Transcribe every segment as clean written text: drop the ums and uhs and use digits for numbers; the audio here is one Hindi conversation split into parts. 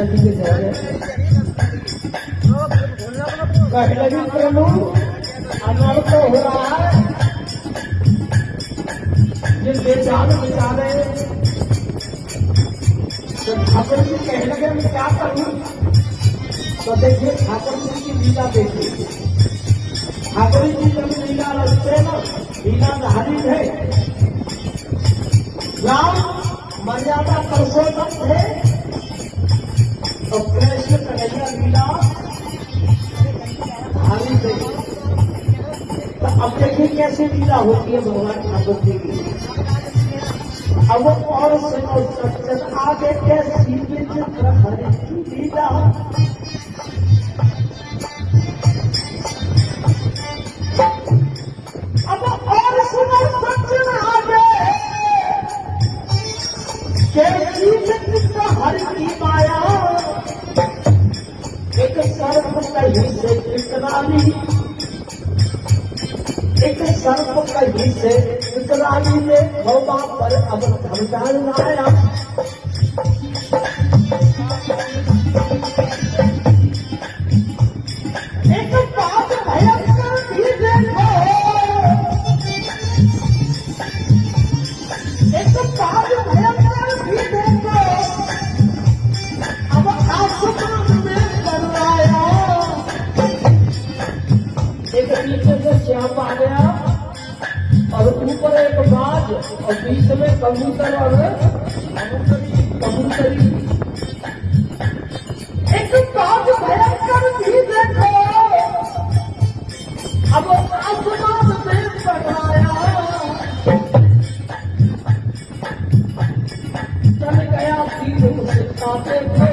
जी के जाए कहीं लगी प्रभु अनर्थ हो रहा है, ये बेचारे बेचारे। तो ठाकुर जी कहने लगे मैं क्या करूं? तो देखिए ठाकुर जी की लीला देखिए। ठाकुर जी जब लीला रचते ना, लीला धारी है, राम मर्यादा पुरुषोत्तम थे तो कृष्ण कन्हैया लीला धारी थे। तो अब देखिए कैसी लीला होती है भगवान ठाकुर जी की। अब वो और सुनो सज्जन आगे कैसी विचित्र हरि की लीला। अब और सुनो सज्जन आगे कैसी विचित्र हरि की माया। एक सर्प कहीं से विकराली, एक सर्प कहीं से विकराली ने खौबा पर अब धमदान लाया। एक बात भयंकर भी देखो, एक बात भयंकर भी देखो, अब आसमान में बनाया। एक नीचे से श्याम आ गया और ऊपर एक बाज और बीच में कबूतर और कबूतरी। एक बाज भयंकर भी देखो, अब आसमान में बढ़ाया। चल गया तीर उसे काटे थे,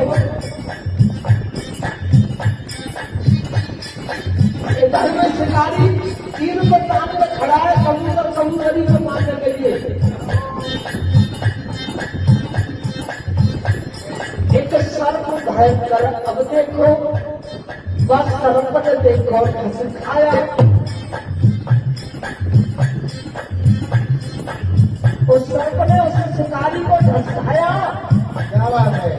इधर में शिकारी तीर को तान में खड़ा है, कबूतर कबूतरी को मारने के लिए। एक सर्प भयंकर, अब देखो बस सर्प ने देखो कैसे खाया। उस सर्प ने उस शिकारी को ढसकाया। क्या बात है?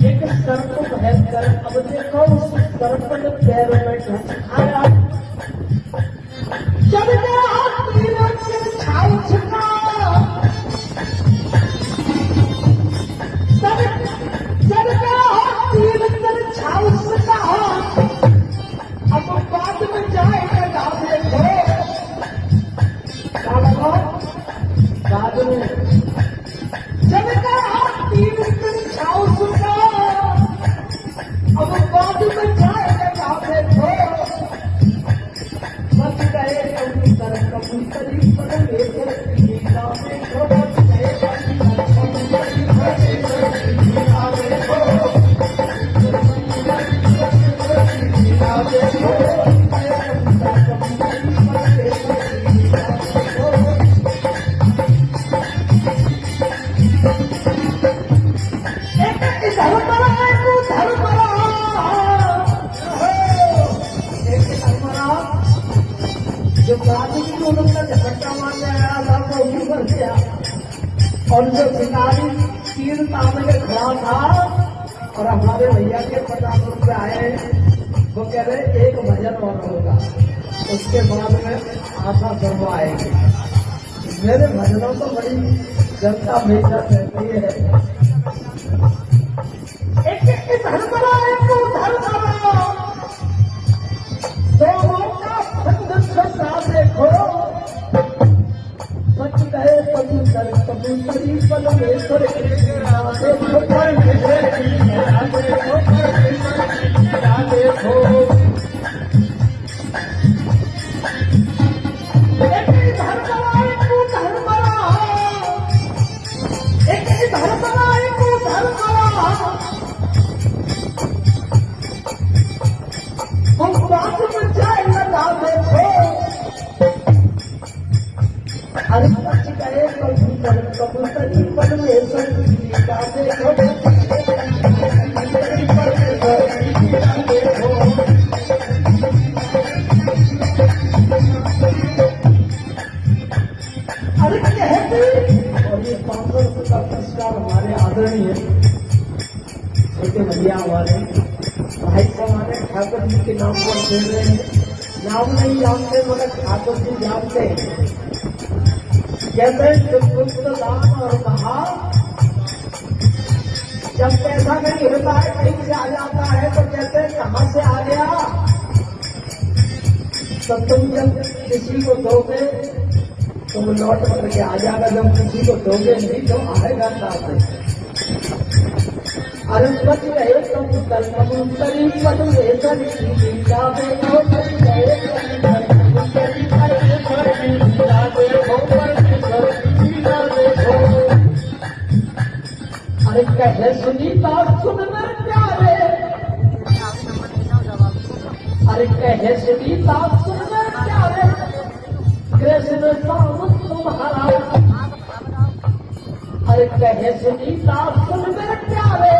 एक सर्प भयंकर, अब देखो उस सर्प ने पैर में ढसकाया। जब गया तीर से छाव छिका, जब गया तीर से छाव छिका, अब बाद में जाएगा गाँव देखो। क्या लगा बाद में? जब गया तीर से छाव छिका, अब बाद में जाएगा गाँव देखो। बच गए कबूतर कबूतरी पर लेकर लीला देखो, बच गए कबूतरी पर लेकर लीला देखो, लीला देखो, कबूतरी पर लेकर लीला देखो। एक इधर मरा एक उधर मरा, एक इधर मरा जो गाड़ी की उन्होंने झटका मारने आया था वो भी मर गया। और जो शिकारी तीर तामने खड़ा था और हमारे भैया के 50 रुपये आए, वो कह रहे एक भजन और होगा, उसके बाद में आशा शर्मा आएगी। मेरे भजनों तो बड़ी जनता बेचत रहती है। एक इधर मरा एक उधर मरा, दोनों का श्रद्धा देखो। बच गए कबूतर कबूतरी पर लेकर देखो, देखो एक इधर मरा एक उधर मरा, एक इधर मरा एक उधर मरा। हम बात में जाए लगा देखो, अरे बच गए कबूतर कबूतरी पर लेकर लीला देखो, देखो। अरे कहती, और ये 500 रुपये का पुरस्कार हमारे आदरणीय सवारी भाई सवारे ठाकुर जी के नाम पर दे रहे हैं। नाम नहीं जानते मगर ठाकुर जी जानते हैं। कहते हैं गुप्त दान और कहा जब पैसा नहीं होता है कहीं से आ जाता है तो कहते हैं कहां से आ गया। तो तुम जब किसी को दोगे तुम लौट करके आ जाएगा, जब किसी को दोगे नहीं तो आएगा कहां से। अरे बच गए तुम कलमंतरी पदवेशन की जावे हो, बच गए कलमंतरी पदवेशन की जावे हो, अरे कहे सुनीता सुन में प्यारे, अरे कहे सुनीता सुन में प्यारे, कृष्ण श्याम तुम्हारा, अरे कहे सुनीता सुन में प्यारे,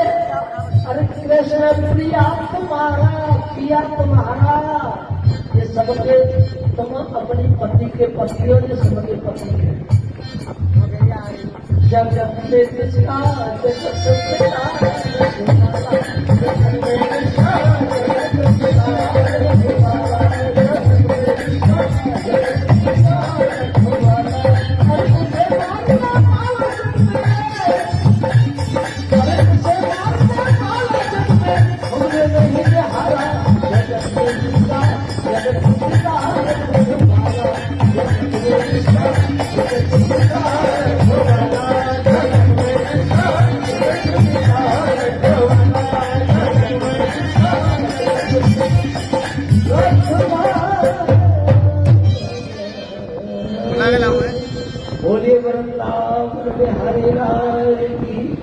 अरे कृष्ण प्रिया तुम्हारा, पिया तुम्हारा। ये सबके तुम अपनी पति के पति हो, ये सबके पति है। जब जब से किसका बोलिए वृंदावन बिहारी लाल की।